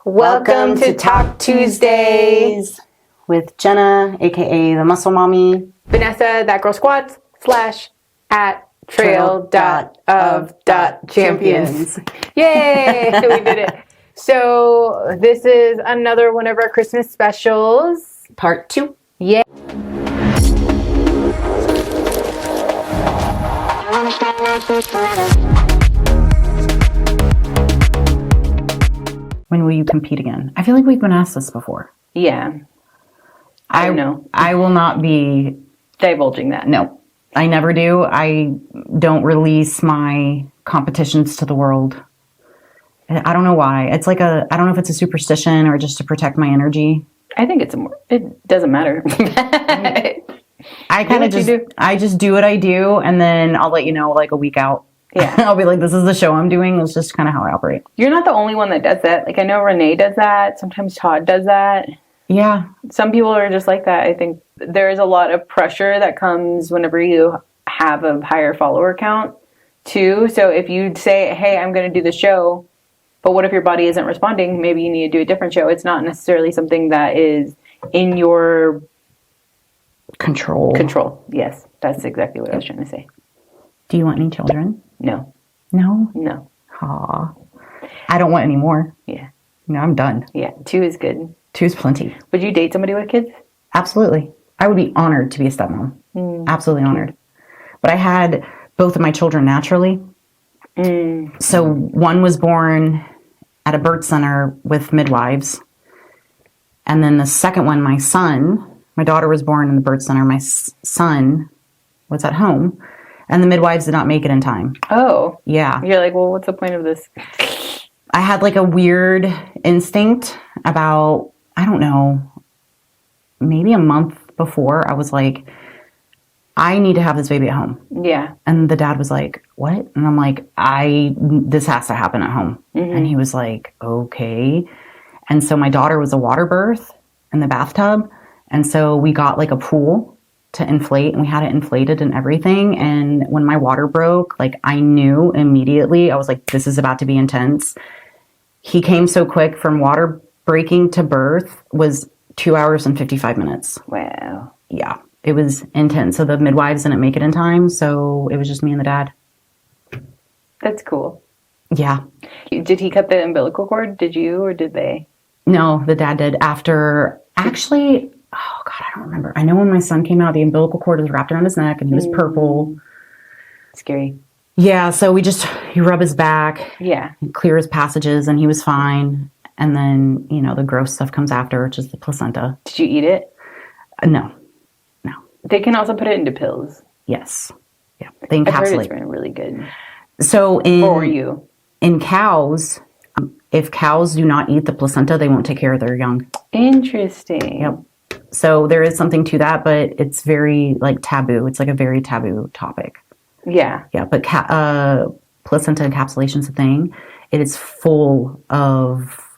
Welcome to TOC Tuesdays with Jenna, aka the Muscle Mommy. Vanessa, that girl squats, / at trail.of.champions. Yay! We did it. So this is another one of our Christmas specials. Part 2. Yay! When will you compete again? I feel like we've been asked this before. Yeah. I know. I will not be divulging that. No, I never do. I don't release my competitions to the world. I don't know why. It's like I don't know if it's a superstition or just to protect my energy. I think it doesn't matter. I kind of just do what I do, and then I'll let you know like a week out. Yeah. I'll be like, this is the show I'm doing. It's just kind of how I operate. You're not the only one that does that. Like, I know Renee does that. Sometimes Todd does that. Yeah. Some people are just like that. I think there is a lot of pressure that comes whenever you have a higher follower count, too. So if you say, hey, I'm going to do the show, but what if your body isn't responding? Maybe you need to do a different show. It's not necessarily something that is in your control. Yes, that's exactly what I was trying to say. Do you want any children? No. No? No. Aw. I don't want any more. Yeah. No, I'm done. Yeah, 2 is good. 2 is plenty. Would you date somebody with kids? Absolutely. I would be honored to be a stepmom. Absolutely honored. But I had both of my children naturally. So one was born at a birth center with midwives. And then the second one, my daughter was born in the birth center. My son was at home. And the midwives did not make it in time. Oh. Yeah. You're like, well, what's the point of this? I had like a weird instinct about, I don't know, maybe a month before. I was like, I need to have this baby at home. Yeah. And the dad was like, what? And I'm like, this has to happen at home. And he was like, okay. And so my daughter was a water birth in the bathtub. And so we got like a pool to inflate, and we had it inflated and everything. And when my water broke, like I knew immediately, I was like, this is about to be intense. He came so quick from water breaking to birth was 2 hours and 55 minutes. Wow. Yeah, it was intense. So the midwives didn't make it in time. So it was just me and the dad. That's cool. Yeah. Did he cut the umbilical cord? Did you, or did they? No, the dad did actually, oh God, I don't remember. I know when my son came out, the umbilical cord was wrapped around his neck and he was purple. Scary. Yeah, so you rub his back. Yeah. Clear his passages and he was fine. And then, the gross stuff comes after, which is the placenta. Did you eat it? No. They can also put it into pills. Yes. Yeah. They encapsulate. I've heard it's been really good. So for you. In cows, if cows do not eat the placenta, they won't take care of their young. Interesting. Yep. So there is something to that, but it's very like taboo. It's like a very taboo topic. Yeah. Yeah, but placenta encapsulation is a thing. It is full of,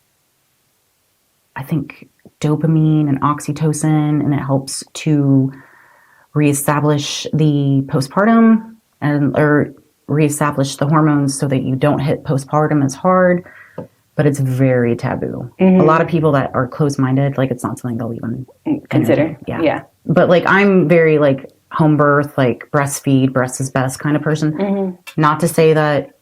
I think, dopamine and oxytocin, and it helps to reestablish the postpartum or reestablish the hormones so that you don't hit postpartum as hard. But it's very taboo. A lot of people that are closed-minded, like it's not something they'll even consider. Yeah. But like I'm very like home birth, like breastfeed, breast is best kind of person. Not to say that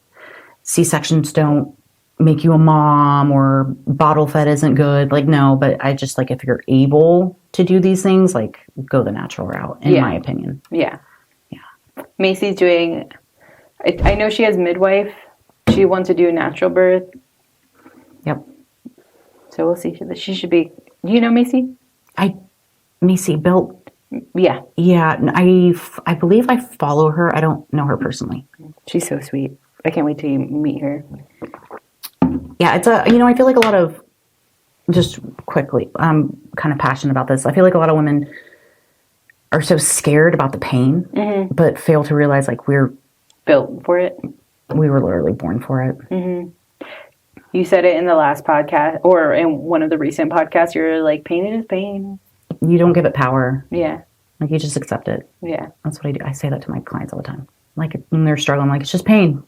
C-sections don't make you a mom or bottle fed isn't good. Like no, but I just like if you're able to do these things, like go the natural route, in my opinion. Yeah. Macy's doing. I know she has midwife. She wants to do a natural birth. Yep. So we'll see. She should be. Do you know Macy? Macy built. Yeah. Yeah. I believe I follow her. I don't know her personally. She's so sweet. I can't wait to meet her. Yeah, it's I feel like a lot of, just quickly, I'm kind of passionate about this. I feel like a lot of women are so scared about the pain, but fail to realize like we're built for it. We were literally born for it. You said it in the last podcast or in one of the recent podcasts. You're like, pain is pain. You don't give it power. Yeah. Like you just accept it. Yeah. That's what I do. I say that to my clients all the time. Like when they're struggling, I'm like, it's just pain.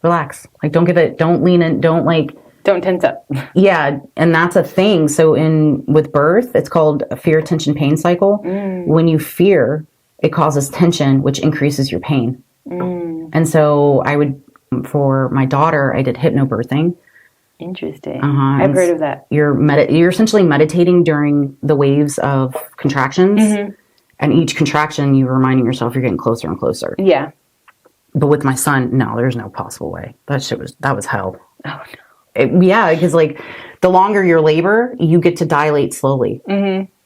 Relax. Like don't lean in. Don't like Don't tense up. Yeah, and that's a thing. So with birth, it's called a fear, tension, pain cycle. When you fear, it causes tension, which increases your pain. And so for my daughter, I did hypnobirthing. Interesting. I've heard of that. You're essentially meditating during the waves of contractions, and each contraction you're reminding yourself you're getting closer and closer. Yeah. But with my son, no, there's no possible way. That was hell. Oh no. Yeah, because like the longer your labor, you get to dilate slowly.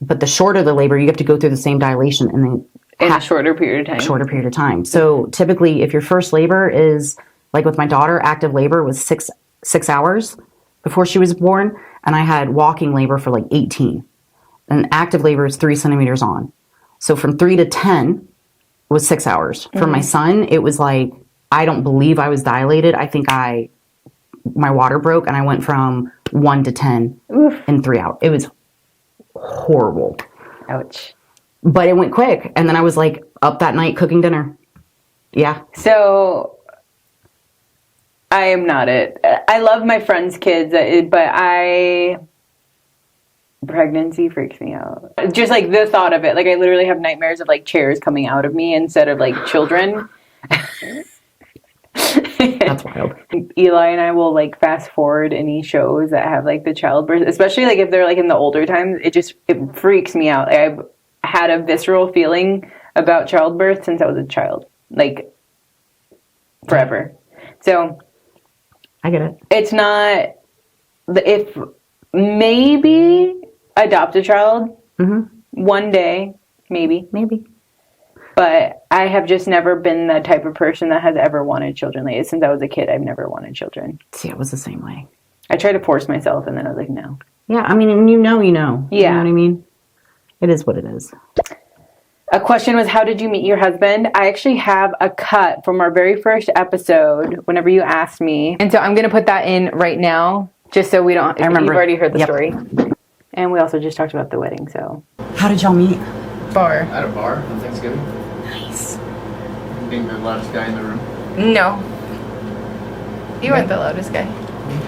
But the shorter the labor, you have to go through the same dilation and then in a shorter period of time. So typically, if your first labor is like with my daughter, active labor was six hours before she was born, and I had walking labor for like 18. And active labor is 3 centimeters on. So from 3 to 10 was 6 hours. For my son, it was like, I don't believe I was dilated. I think my water broke and I went from 1 to 10 in 3 hours. It was horrible. Ouch. But it went quick. And then I was like up that night cooking dinner. Yeah. So I am not it. I love my friends' kids, but pregnancy freaks me out. Just like the thought of it. Like I literally have nightmares of like chairs coming out of me instead of like children. That's wild. Eli and I will like fast forward any shows that have like the childbirth, especially like if they're like in the older times. It freaks me out. Like, I've had a visceral feeling about childbirth since I was a child, like forever. So I get it. It's not, if maybe adopt a child one day, maybe. But I have just never been the type of person that has ever wanted children. Like, since I was a kid, I've never wanted children. See, it was the same way. I tried to force myself, and then I was like, no. Yeah, I mean, you know. Yeah. You know what I mean? It is what it is. A question was, how did you meet your husband? I actually have a cut from our very first episode whenever you asked me. And so I'm going to put that in right now, just so we don't... I remember. You've already heard the story. And we also just talked about the wedding, so... How did y'all meet? Bar. At a bar on Thanksgiving. Nice. Being the loudest guy in the room. No. You weren't the loudest guy.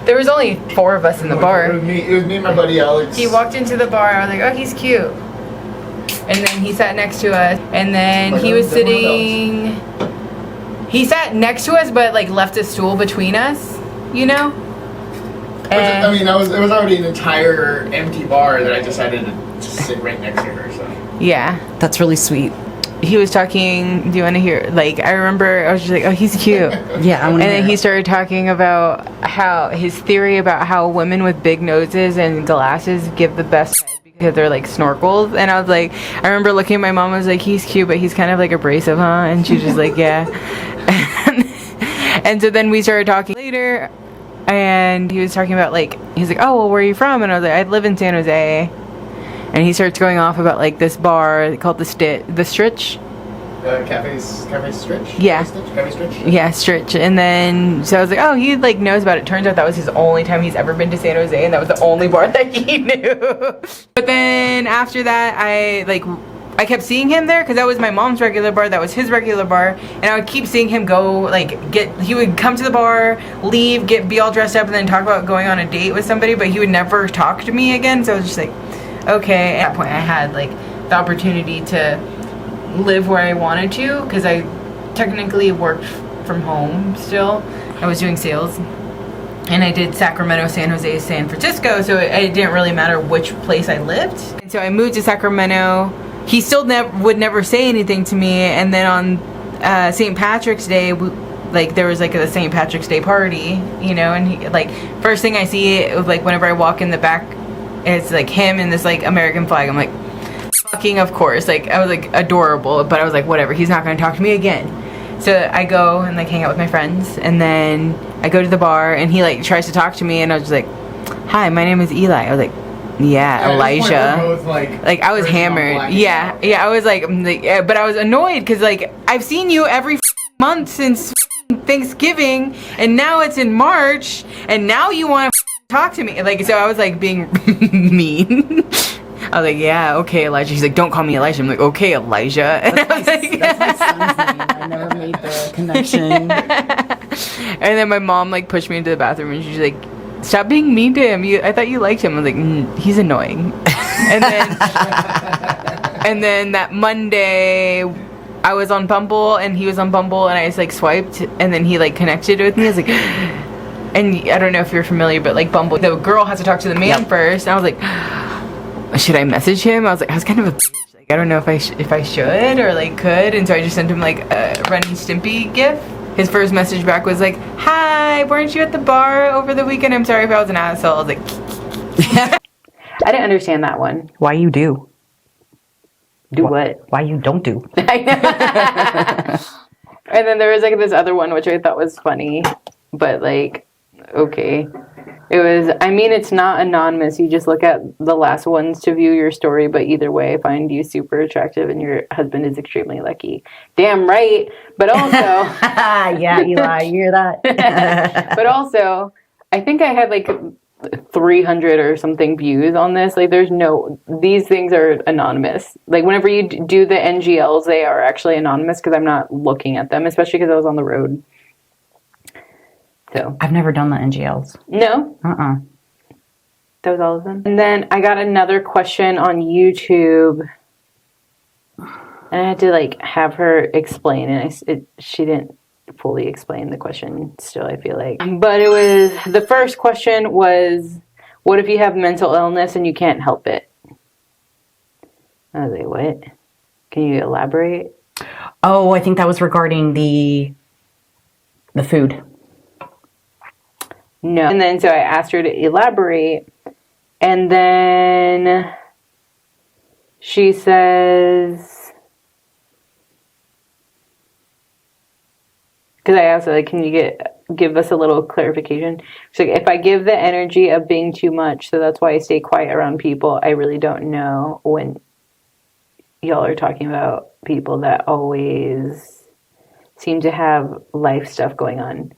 There was only 4 of us in the bar. It was me and my buddy Alex. He walked into the bar. I was like, oh, he's cute. And then he sat next to us. And then he was sitting... He sat next to us, but like left a stool between us, you know? I mean, it was already an entire empty bar that I decided to just sit right next to her, so. Yeah. That's really sweet. He was talking, do you want to hear, like, I remember, I was just like, oh, he's cute. Yeah, I want to And then he started talking about his theory about how women with big noses and glasses give the best head because they're like snorkels. And I was like, I remember looking at my mom, I was like, he's cute, but he's kind of like abrasive, huh? And she was just like, yeah. And so then we started talking later, and he was talking about like, he's like, oh, well, where are you from? And I was like, I live in San Jose. And he starts going off about like this bar called the Stritch. Cafe Stritch? Yeah. Cafe Stritch? Yeah, Stritch. And then, so I was like, oh, he like knows about it. Turns out that was his only time he's ever been to San Jose, and that was the only bar that he knew. But then after that, I kept seeing him there because that was my mom's regular bar, that was his regular bar, and I would keep seeing him go, like, he would come to the bar, leave, be all dressed up, and then talk about going on a date with somebody, but he would never talk to me again. So I was just like, okay. At that point, I had like the opportunity to live where I wanted to because I technically worked from home still. I was doing sales, and I did Sacramento, San Jose, San Francisco, so it didn't really matter which place I lived. And so I moved to Sacramento. He still would never say anything to me, and then on St. Patrick's Day, there was like a St. Patrick's Day party, you know, and he, like, first thing I see, it was like whenever I walk in the back, it's like him and this like American flag. I'm like, fucking of course. Like, I was like adorable, but I was like, whatever, he's not gonna talk to me again. So I go and like hang out with my friends, and then I go to the bar, and he like tries to talk to me, and I was just like, hi, my name is Eli. I was like, yeah, Elijah. Both, like I was hammered. Yeah, I was like, but I was annoyed because like I've seen you every month since Thanksgiving, and now it's in March, and now you want to talk to me. Like, so I was like being mean. I was like, yeah, okay, Elijah. He's like, don't call me Elijah. I'm like, okay, Elijah. And That's my son's name. I never made the connection. And then my mom like pushed me into the bathroom, and she's like, stop being mean to him. I thought you liked him. I was like, he's annoying. And then that Monday, I was on Bumble and he was on Bumble, and I just like swiped, and then he like connected with me. I was like, and I don't know if you're familiar, but like Bumble, the girl has to talk to the man first. And I was like, should I message him? I was kind of a bitch. Like, I don't know if I should or like could, and so I just sent him like a Ren and Stimpy gif. His first message back was like, hi, weren't you at the bar over the weekend? I'm sorry if I was an asshole. I was like, I didn't understand that one. Why you do? Do what? Why you don't do? And then there was like this other one which I thought was funny, but like, okay. It was, I mean, it's not anonymous. You just look at the last ones to view your story, but either way, I find you super attractive and your husband is extremely lucky. Damn right. But also... yeah, Eli, you hear that? But also, I think I had like 300 or something views on this. Like, these things are anonymous. Like, whenever you do the NGLs, they are actually anonymous because I'm not looking at them, especially because I was on the road. So I've never done the NGLs. No? That was all of them. And then I got another question on YouTube, and I had to like have her explain, and she didn't fully explain the question still, I feel like. But the first question was, what if you have mental illness and you can't help it? I was like, what? Can you elaborate? Oh, I think that was regarding the food. No. And then so I asked her to elaborate, and then she says, because I asked her, like, can you give us a little clarification? She's like, if I give the energy of being too much, so that's why I stay quiet around people, I really don't know when y'all are talking about people that always seem to have life stuff going on.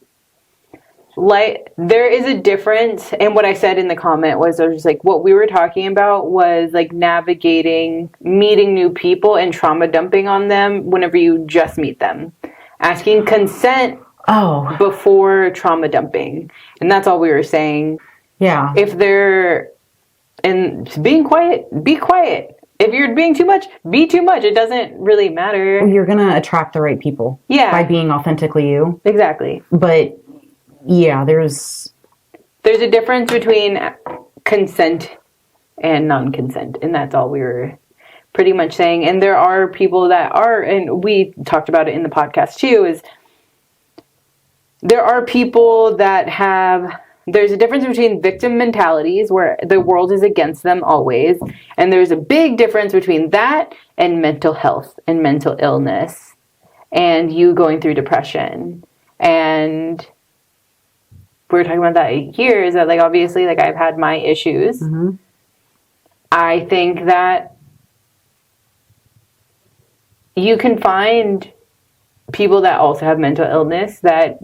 Like, there is a difference, and what I said in the comment was, I was just like, what we were talking about was like navigating meeting new people and trauma dumping on them whenever you just meet them, asking consent before trauma dumping, and that's all we were saying. Yeah. If they're being quiet, be quiet. If you're being too much, be too much. It doesn't really matter. You're gonna attract the right people. Yeah. By being authentically you. Exactly. But yeah, there's a difference between consent and non-consent, and that's all we were pretty much saying. And there are people that are, and we talked about it in the podcast too, is there are people that there's a difference between victim mentalities where the world is against them always, and there's a big difference between that and mental health and mental illness and you going through depression. And we were talking about that here, is that like, obviously, like, I've had my issues. Mm-hmm. I think that you can find people that also have mental illness that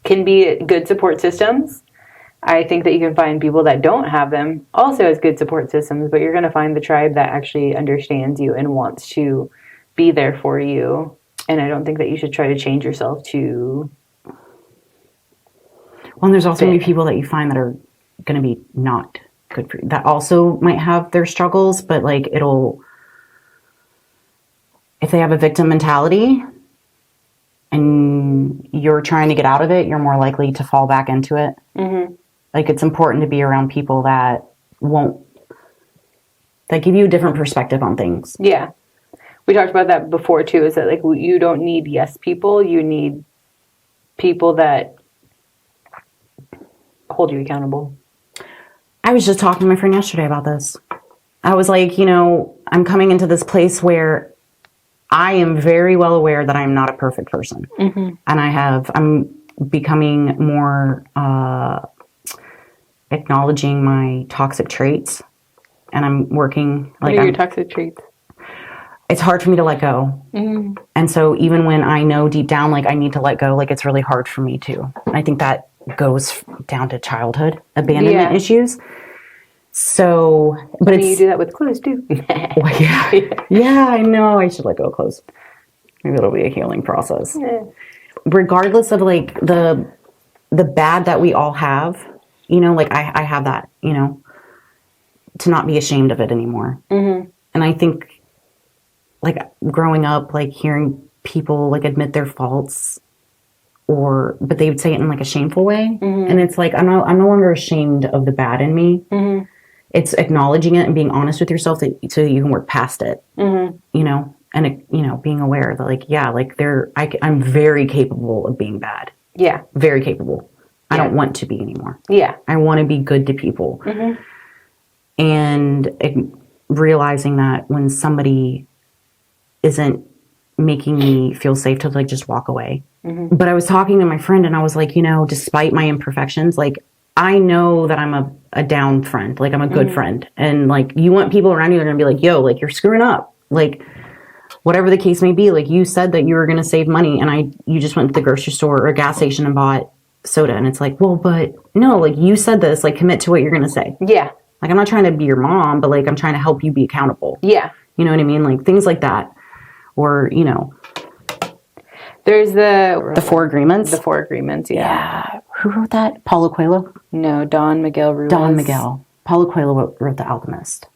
can be good support systems. I think that you can find people that don't have them also as good support systems, but you're going to find the tribe that actually understands you and wants to be there for you. And I don't think that you should try to change yourself to... Well, and there's also going to be people that you find that are going to be not good for you, that also might have their struggles, but like if they have a victim mentality and you're trying to get out of it, you're more likely to fall back into it. Mm-hmm. Like, it's important to be around people that give you a different perspective on things. Yeah. We talked about that before too, is that like, you don't need yes people, you need people that hold you accountable. I was just talking to my friend yesterday about this. I was like, I'm coming into this place where I am very well aware that I'm not a perfect person. Mm-hmm. And I'm becoming more acknowledging my toxic traits. And I'm working. What are your toxic traits? It's hard for me to let go. Mm-hmm. And so even when I know deep down, like, I need to let go, like, it's really hard for me too. And I think that goes down to childhood abandonment issues. So, but you do that with clothes too. Well, yeah, I know. I should let go of clothes. Maybe it'll be a healing process. Yeah. Regardless of like the bad that we all have, you know, like I have that, you know, to not be ashamed of it anymore. Mm-hmm. And I think like growing up, like hearing people like admit their faults but they would say it in like a shameful way. Mm-hmm. And it's like, I'm no longer ashamed of the bad in me. Mm-hmm. It's acknowledging it and being honest with yourself so you can work past it, mm-hmm. you know, and, you know, being aware that like, yeah, like I'm very capable of being bad. Yeah. Very capable. Yeah. I don't want to be anymore. Yeah. I want to be good to people. Mm-hmm. And realizing that when somebody isn't making me feel safe to like just walk away. Mm-hmm. But I was talking to my friend and I was like, you know, despite my imperfections, like I know that I'm a down friend, like I'm a good mm-hmm. friend. And like you want people around you that are gonna be like, yo, like you're screwing up. Like whatever the case may be, like you said that you were gonna save money and you just went to the grocery store or a gas station and bought soda. And it's like, well, but no, like you said this, like commit to what you're gonna say. Yeah. Like I'm not trying to be your mom, but like I'm trying to help you be accountable. Yeah. You know what I mean? Like things like that. Or, you know. There's the 4 Agreements. The 4 Agreements, yeah. Yeah. Who wrote that? Paulo Coelho? No, Don Miguel Ruiz. Don Miguel. Paulo Coelho wrote The Alchemist.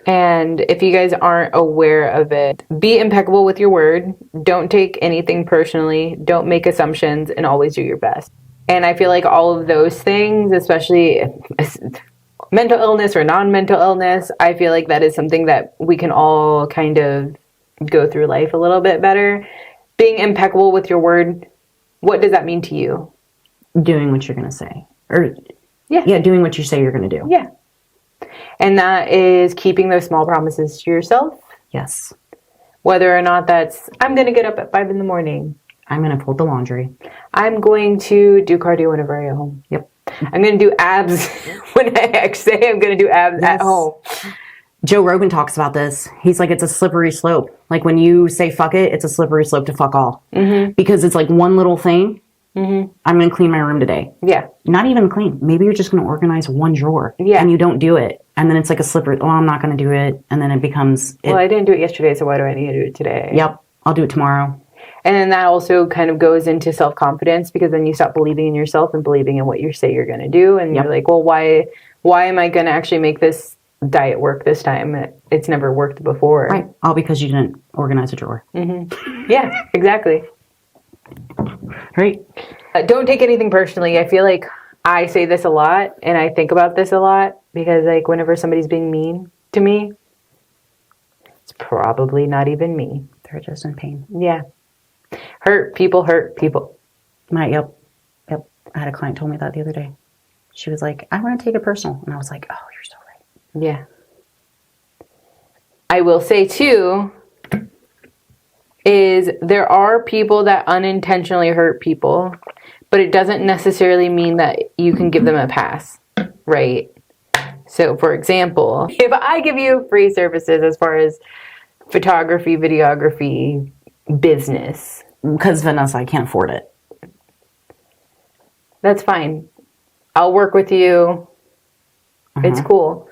And if you guys aren't aware of it, be impeccable with your word. Don't take anything personally. Don't make assumptions and always do your best. And I feel like all of those things, especially mental illness or non-mental illness, I feel like that is something that we can all kind of go through life a little bit better. Being impeccable with your word, what does that mean to you? Doing what you're going to say. Or yeah, doing what you say you're going to do. Yeah. And that is keeping those small promises to yourself. Yes. Whether or not that's, I'm going to get up at 5 in the morning. I'm going to fold the laundry. I'm going to do cardio whenever I get home. Yep. I'm going to do abs when I actually say I'm going to do abs at home. Joe Rogan talks about this. He's like, it's a slippery slope. Like when you say fuck it, it's a slippery slope to fuck all. Mm-hmm. Because it's like one little thing. Mm-hmm. I'm going to clean my room today. Yeah. Not even clean. Maybe you're just going to organize one drawer. Yeah. And you don't do it. And then it's like a slippery, I'm not going to do it. And then it becomes... Well, I didn't do it yesterday, so why do I need to do it today? Yep. I'll do it tomorrow. And then that also kind of goes into self-confidence because then you stop believing in yourself and believing in what you say you're going to do. And you're like, well, why am I going to actually make this diet work this time? It's never worked before. Right. All because you didn't organize a drawer. Mm-hmm. Yeah, exactly. Right. Don't take anything personally. I feel like I say this a lot and I think about this a lot because like whenever somebody's being mean to me, it's probably not even me. They're just in pain. Yeah. Hurt people. Yep. I had a client told me that the other day. She was like, I want to take it personal. And I was like, oh, you're so right. Yeah. I will say too, is there are people that unintentionally hurt people, but it doesn't necessarily mean that you can give them a pass, right? So for example, if I give you free services as far as photography, videography, business. Because Vanessa, I can't afford it. That's fine. I'll work with you. It's cool.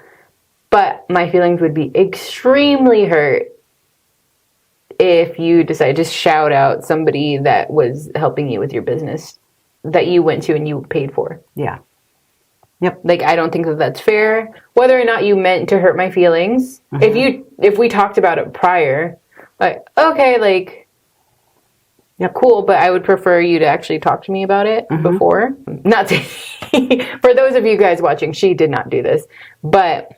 But my feelings would be extremely hurt if you decide to shout out somebody that was helping you with your business that you went to and you paid for. Yeah. Yep. Like, I don't think that that's fair. Whether or not you meant to hurt my feelings. If we talked about it prior, like, okay, like, yep, cool, but I would prefer you to actually talk to me about it before. Not to, for those of you guys watching, she did not do this, but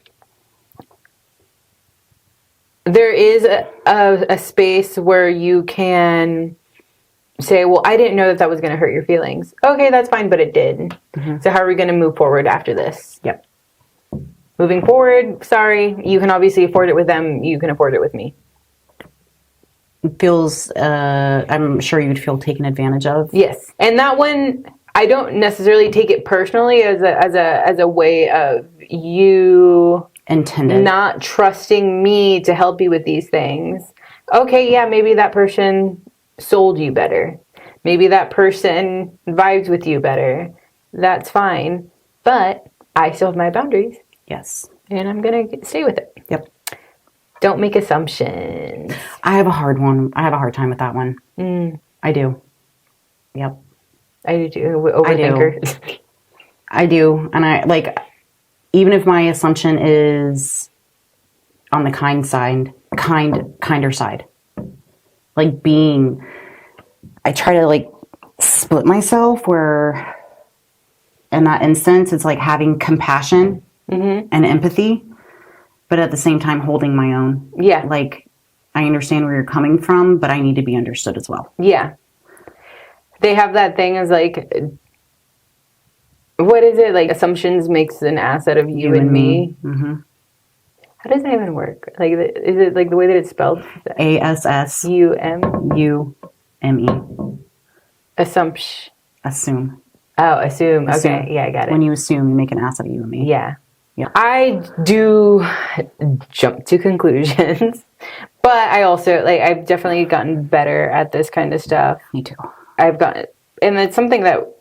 there is a space where you can say, well, I didn't know that was going to hurt your feelings. Okay, that's fine, but it did. So how are we going to move forward after this? Yep. Moving forward, sorry, you can obviously afford it with them. You can afford it with me. It feels, I'm sure you'd feel taken advantage of. Yes. And that one, I don't necessarily take it personally as a way of you intended not trusting me to help you with these things. Okay, yeah, maybe that person sold you better. Maybe that person vibes with you better. That's fine. But I still have my boundaries. Yes. And I'm going to stay with it. Yep. Don't make assumptions. I have a hard one. I have a hard time with that one. I do. Yep. I do too. Overthinker. I do. And I like, even if my assumption is on the kinder side, like I try to like split myself where in that instance, it's like having compassion and empathy, but at the same time holding my own. Yeah. Like, I understand where you're coming from, but I need to be understood as well. Yeah. They have that thing as like, what is it? Like, assumptions makes an ass out of you and me. Mm-hmm. How does that even work? Like, is it like the way that it's spelled? ASSUME. Assumption. Assume. Oh, assume. Okay. Yeah, I got it. When you assume, you make an ass of you and me. Yeah. Yeah. I do jump to conclusions, but I also, like, I've definitely gotten better at this kind of stuff. Me too. I've gotten, and it's something that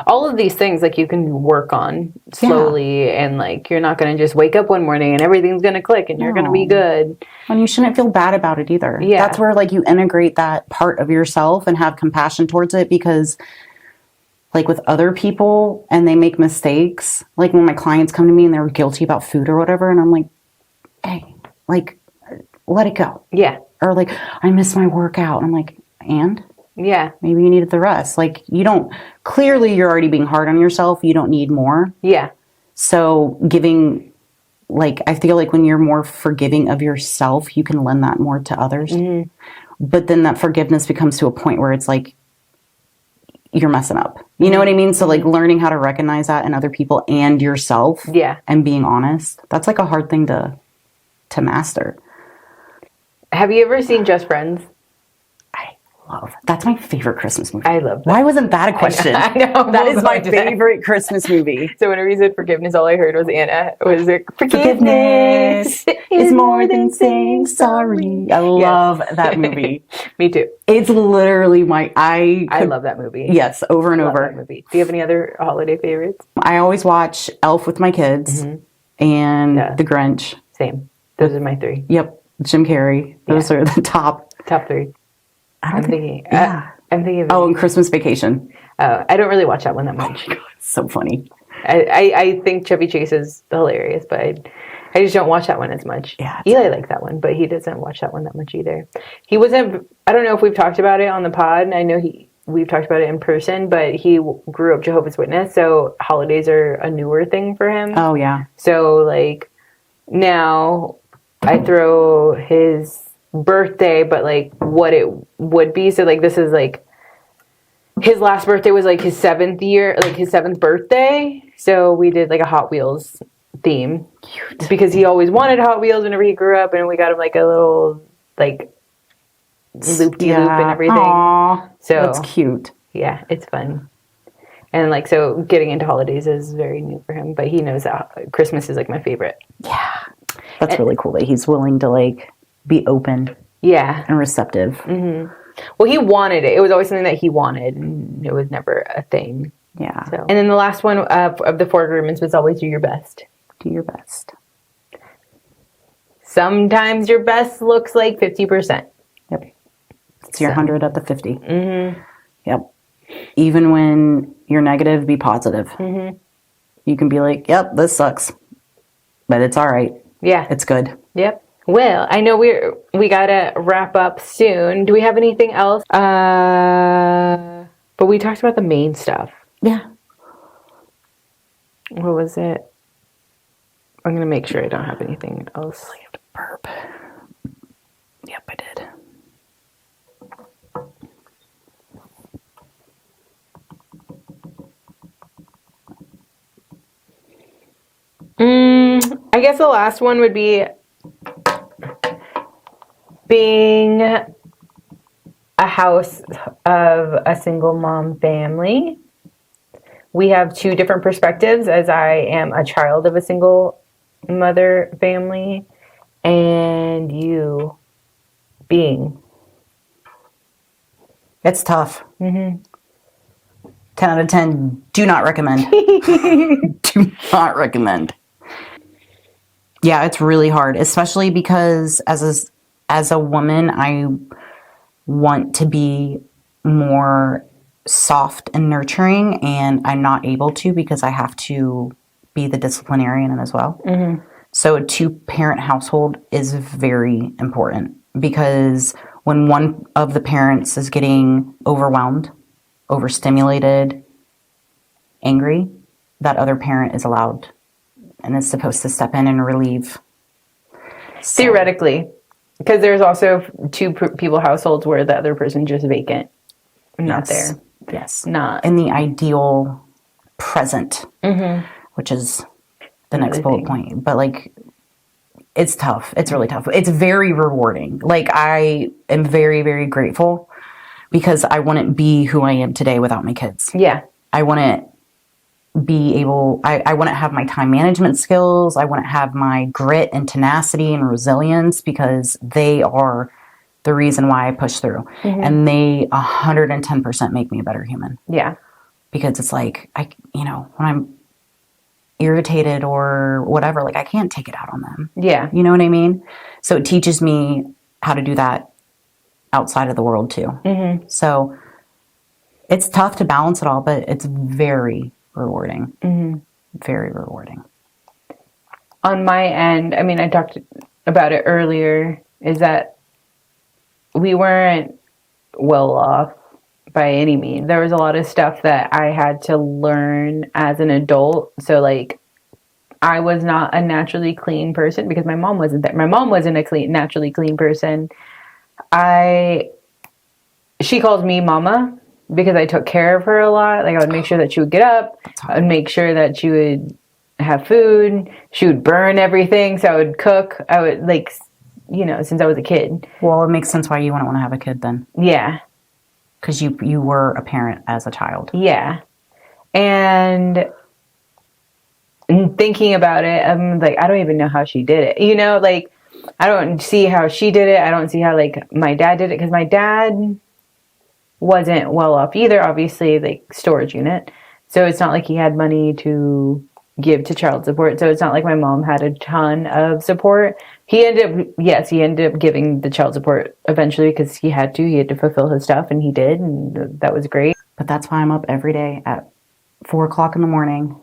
all of these things, like, you can work on slowly, and like, you're not going to just wake up one morning and everything's going to click and you're going to be good. And you shouldn't feel bad about it either. Yeah. That's where like you integrate that part of yourself and have compassion towards it, because like with other people and they make mistakes, like when my clients come to me and they're guilty about food or whatever, and I'm like, hey, like, let it go. Yeah. Or like, I missed my workout. I'm like, and? Yeah. Maybe you needed the rest. Like, clearly you're already being hard on yourself. You don't need more. Yeah. So giving, like, I feel like when you're more forgiving of yourself, you can lend that more to others. Mm-hmm. But then that forgiveness becomes to a point where it's like, you're messing up. You know what I mean? So like learning how to recognize that in other people and yourself. Yeah. And being honest. That's like a hard thing to master. Have you ever seen Just Friends? That's my favorite Christmas movie. I love that. Why wasn't that a question? I know. That is my favorite Christmas movie. So whenever you said forgiveness, all I heard was Anna. Was it forgiveness is more than saying sorry. I love that movie. Me too. It's literally I love that movie. Yes, over and over. That movie. Do you have any other holiday favorites? I always watch Elf with my kids and The Grinch. Same. Those are my three. Yep. Jim Carrey. Those are the top three. I'm thinking. And Christmas Vacation. I don't really watch that one that much. Oh my God, it's so funny. I think Chevy Chase is hilarious, but I just don't watch that one as much. Yeah, Eli likes that one, but he doesn't watch that one that much either. He wasn't. I don't know if we've talked about it on the pod. I know we've talked about it in person, but he grew up Jehovah's Witness, so holidays are a newer thing for him. Oh yeah. So like now, I throw his birthday, but like what it would be. So like this is like his last birthday was like his 7th birthday. So we did like a Hot Wheels theme. Cute. Because he always wanted Hot Wheels whenever he grew up, and we got him like a little like loop-de-loop and everything. Aww, so that's cute. Yeah, it's fun. And like, so getting into holidays is very new for him, but he knows that Christmas is like my favorite. Yeah. That's really cool that he's willing to like be open. Yeah. And receptive. Mm-hmm. Well, he wanted it. It was always something that he wanted, and it was never a thing. Yeah. So. And then the last one of the 4 agreements was always do your best. Do your best. Sometimes your best looks like 50%. Yep. It's your 100 at the 50. Mm-hmm. Yep. Even when you're negative, be positive. Mm-hmm. You can be like, yep, this sucks, but it's all right. Yeah. It's good. Yep. Well, I know we gotta wrap up soon. Do we have anything else? But we talked about the main stuff. Yeah. What was it? I'm gonna make sure I don't have anything else. I have to burp. Yep, I did. I guess the last one would be being a house of a single mom family. We have 2 different perspectives, as I am a child of a single mother family, and you being. It's tough. Mm-hmm. 10 out of 10, do not recommend. Do not recommend. Yeah, it's really hard, especially because as a woman, I want to be more soft and nurturing, and I'm not able to because I have to be the disciplinarian as well. So a 2-parent household is very important, because when one of the parents is getting overwhelmed, overstimulated, angry, that other parent is allowed and is supposed to step in and relieve. Theoretically, because there's also 2 people households where the other person just vacant, not there. Yes. Not in the ideal present, which is the next bullet point. But like, it's tough. It's really tough. It's very rewarding. Like, I am very, very grateful, because I wouldn't be who I am today without my kids. Yeah. I wouldn't be able, I wouldn't have my time management skills. I wouldn't have my grit and tenacity and resilience, because they are the reason why I push through. And they 110% make me a better human. Yeah. Because it's like, when I'm irritated or whatever, like, I can't take it out on them. Yeah. You know what I mean? So it teaches me how to do that outside of the world too. So it's tough to balance it all, but it's very rewarding. Very rewarding. On my end, I mean, I talked about it earlier, is that we weren't well off by any means. There was a lot of stuff that I had to learn as an adult. So like, I was not a naturally clean person because my mom wasn't there. My mom wasn't a naturally clean person. She called me mama because I took care of her a lot. Like, I would make sure that she would get up. I would make sure that she would have food. She would burn everything. So I would cook. I would, like, since I was a kid. Well, it makes sense why you wouldn't want to have a kid then. Yeah. Because you were a parent as a child. Yeah. And thinking about it, I'm like, I don't even know how she did it. Like, I don't see how she did it. I don't see how, like, my dad did it, because my dad wasn't well off either, obviously, like, storage unit. So it's not like he had money to give to child support. So it's not like my mom had a ton of support. He ended up giving the child support eventually because he had to fulfill his stuff, and he did, and that was great. But that's why I'm up every day at 4:00 in the morning.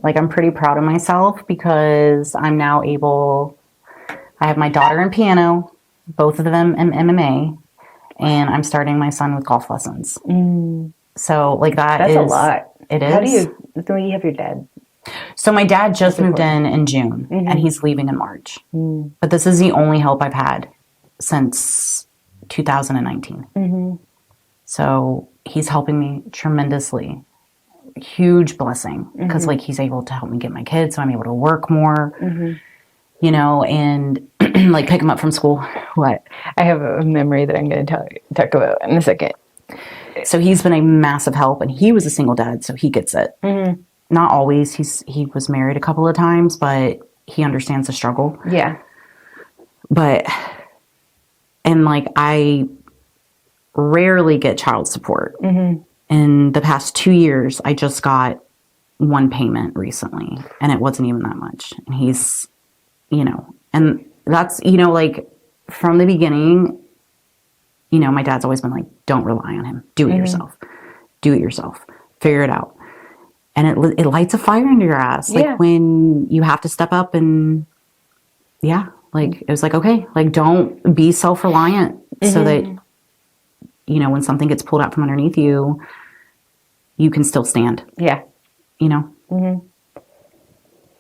Like, I'm pretty proud of myself, because I'm now I have my daughter in piano, both of them in MMA, and I'm starting my son with golf lessons. So, like, that's a lot. It is. How do you have your dad? So my dad just moved in June, and he's leaving in March. But this is the only help I've had since 2019. So he's helping me tremendously. Huge blessing, because like, he's able to help me get my kids, so I'm able to work more, and like, pick them up from school. What? I have a memory that I'm going to talk about in a second. So he's been a massive help, and he was a single dad, so he gets it. Not always. He was married a couple of times, but he understands the struggle. Yeah. And like, I rarely get child support. In the past 2 years, I just got one payment recently, and it wasn't even that much. And he's, and that's, like, from the beginning, my dad's always been like, don't rely on him. Do it yourself. Do it yourself. Figure it out. And it lights a fire under your ass. Like, when you have to step up and, like, it was like, okay, like, don't be self-reliant so that, when something gets pulled out from underneath you, you can still stand. Yeah.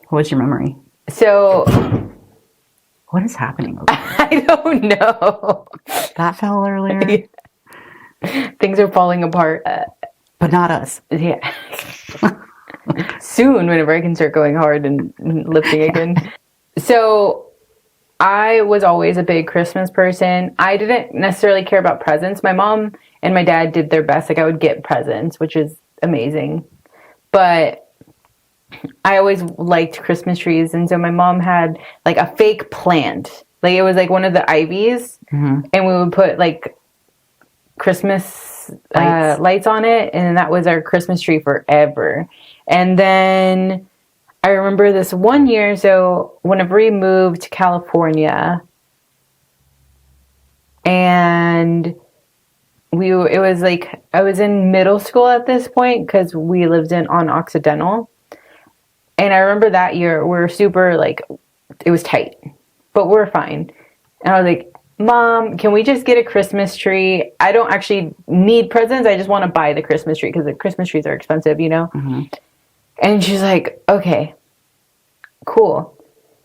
What's your memory? So, what is happening? I don't know. That fell earlier. Things are falling apart. But not us. Yeah. Soon, whenever I can start going hard and lifting again. So, I was always a big Christmas person. I didn't necessarily care about presents. My mom and my dad did their best. Like, I would get presents, which is amazing. But I always liked Christmas trees. And so my mom had, like, a fake plant. Like, it was, like, one of the ivies. And we would put, like, Christmas lights on it. And that was our Christmas tree forever. And then I remember this one year, so whenever we moved to California, and it was like I was in middle school at this point because we lived on Occidental. And I remember that year we're super like, it was tight, but we're fine. And I was like, Mom, can we just get a Christmas tree? I don't actually need presents. I just want to buy the Christmas tree because the Christmas trees are expensive, you know? Mm-hmm. And she's like, okay, cool.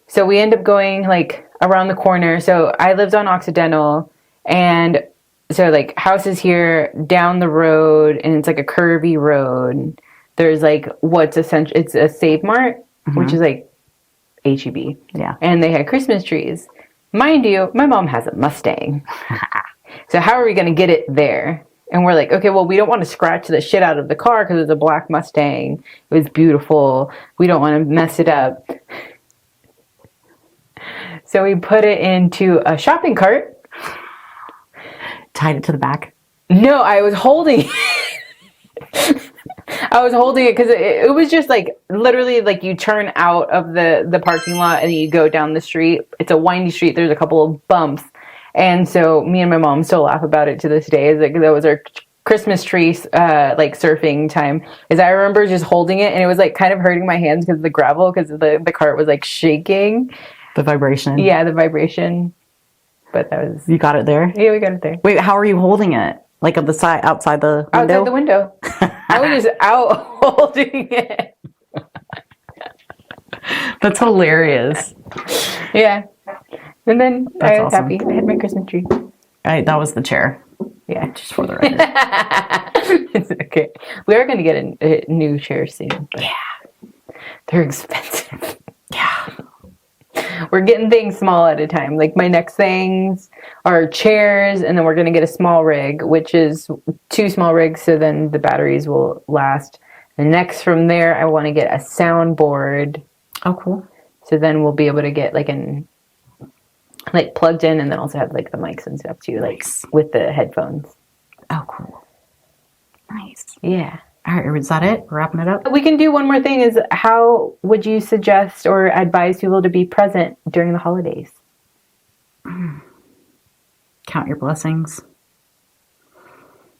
So we end up going like around the corner. So I lived on Occidental, and so like houses here down the road, and it's like a curvy road. There's like what's essential. It's a Save Mart, which is like H-E-B. Yeah. And they had Christmas trees. Mind you, my mom has a Mustang. So how are we going to get it there? And we're like, okay, well, we don't want to scratch the shit out of the car because it's a black Mustang. It was beautiful. We don't want to mess it up. So we put it into a shopping cart. Tied it to the back? No, I was holding it. I was holding it because it was just like literally like you turn out of the parking lot and you go down the street. It's a windy street. There's a couple of bumps. And so me and my mom still laugh about it to this day. Is like that was our Christmas tree like surfing time. Is I remember just holding it and it was like kind of hurting my hands because of the gravel because the cart was like shaking. The vibration. Yeah, the vibration. But that was... You got it there? Yeah, we got it there. Wait, how are you holding it? Like on the side, outside the window? Outside the window. I was just out holding it. That's hilarious. Yeah. And then That's I was awesome. happy. I had my Christmas tree. That was the chair. Yeah. Just for the record. It's okay. We are going to get a new chair soon. But yeah. They're expensive. Yeah. We're getting things small at a time. Like my next things are chairs, and then we're going to get a small rig, which is 2 small rigs, so then the batteries will last. And next from there, I want to get a soundboard. Oh, cool. So then we'll be able to get like plugged in, and then also have like the mics and stuff too, like with the headphones. Oh, cool. Nice. Yeah. All right, is that it? We're wrapping it up? We can do one more thing is how would you suggest or advise people to be present during the holidays? Count your blessings.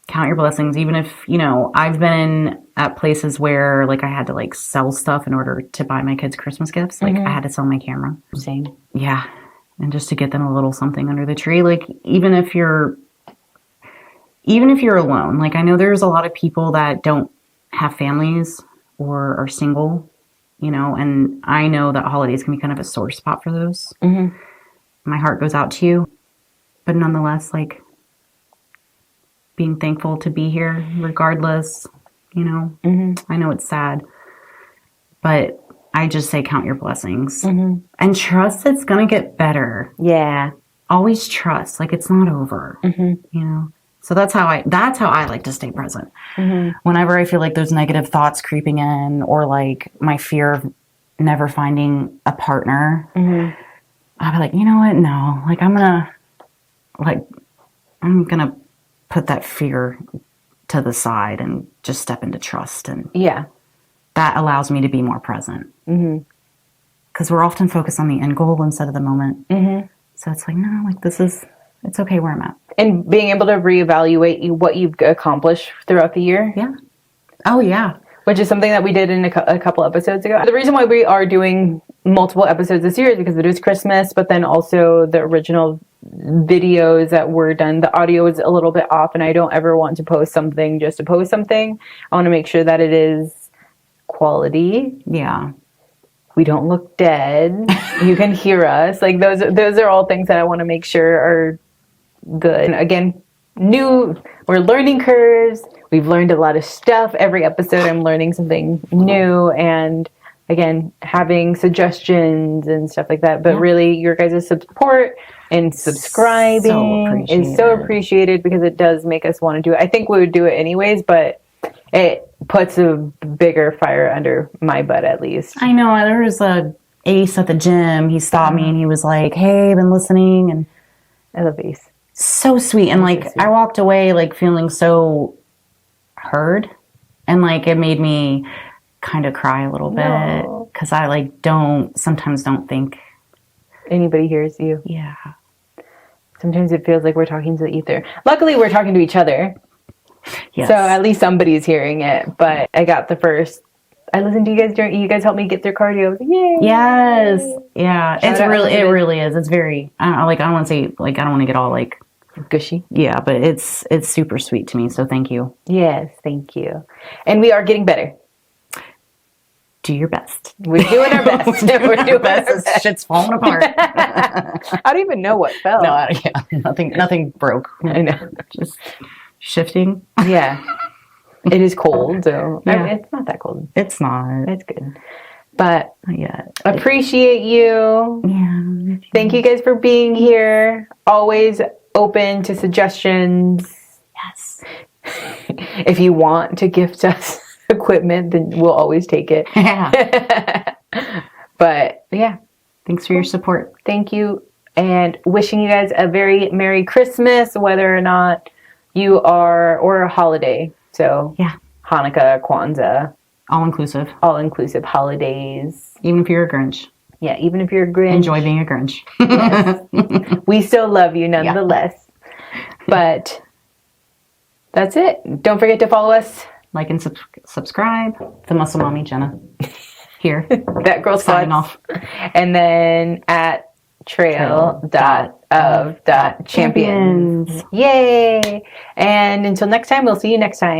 Count your blessings. Even if, I've been at places where like I had to like sell stuff in order to buy my kids Christmas gifts. Like I had to sell my camera. Same. Yeah. And just to get them a little something under the tree. Like even if you're alone, like I know there's a lot of people that don't have families or are single, and I know that holidays can be kind of a sore spot for those. Mm-hmm. My heart goes out to you, but nonetheless, like being thankful to be here regardless, mm-hmm. I know it's sad, but I just say count your blessings and trust it's going to get better. Yeah. Always trust, like it's not over, So that's how I like to stay present. Mm-hmm. Whenever I feel like there's negative thoughts creeping in or like my fear of never finding a partner, I'll be like, you know what? No, like I'm going to put that fear to the side and just step into trust. And yeah, that allows me to be more present. Because we're often focused on the end goal instead of the moment. So it's like, no, like it's okay where I'm at. And being able to reevaluate what you've accomplished throughout the year. Yeah. Oh, yeah. Which is something that we did in a couple episodes ago. The reason why we are doing multiple episodes this year is because it is Christmas, but then also the original videos that were done, the audio is a little bit off, and I don't ever want to post something just to post something. I want to make sure that it is quality. Yeah. We don't look dead. You can hear us. Like those are all things that I want to make sure are good. And again, we're learning curves. We've learned a lot of stuff. Every episode I'm learning something new, and again, having suggestions and stuff like that. But really your guys' support and subscribing is so appreciated because it does make us want to do it. I think we would do it anyways, but it puts a bigger fire under my butt at least. I know. There was a Ace at the gym. He stopped me and he was like, hey, I've been listening. And I love Ace. So sweet. And like, I walked away like feeling so heard, and like it made me kind of cry a little bit because I like sometimes don't think anybody hears you. Yeah. Sometimes it feels like we're talking to the ether. Luckily, we're talking to each other. Yes. So at least somebody's hearing it. But I got the first. I listened to you guys during. You guys helped me get through cardio. I was like, yay! Yes. Yeah. Shout It's out really. It Elizabeth. really is. It's very. I don't want to say like. I don't want to get all like. Gushy. Yeah, but it's super sweet to me. So thank you. Yes, thank you. And we are getting better. Do your best. We're doing our best. We're doing our best. Shit's falling apart. I don't even know what fell. No, nothing broke. I know. Just shifting. Yeah. It is cold, so Yeah. it's not that cold. It's not. It's good. But Yeah. appreciate you. Yeah. Thank you guys for being here. Always open to suggestions. Yes. If you want to gift us equipment, then we'll always take it. Yeah. But yeah, Thanks for your support. thank you. And wishing you guys a very Merry Christmas, whether or not you are, or a holiday. So Yeah. Hanukkah, Kwanzaa, All inclusive. all-inclusive holidays. Even if you're a Grinch. Yeah, even if you're a Grinch. Enjoy being a Grinch. Yes. We still love you nonetheless. But that's it. Don't forget to follow us. Like and subscribe. The Muscle Mommy Jenna. Here. That Girl Signing Squad. off. And then at trail.of.champions. Yay! And until next time, we'll see you next time.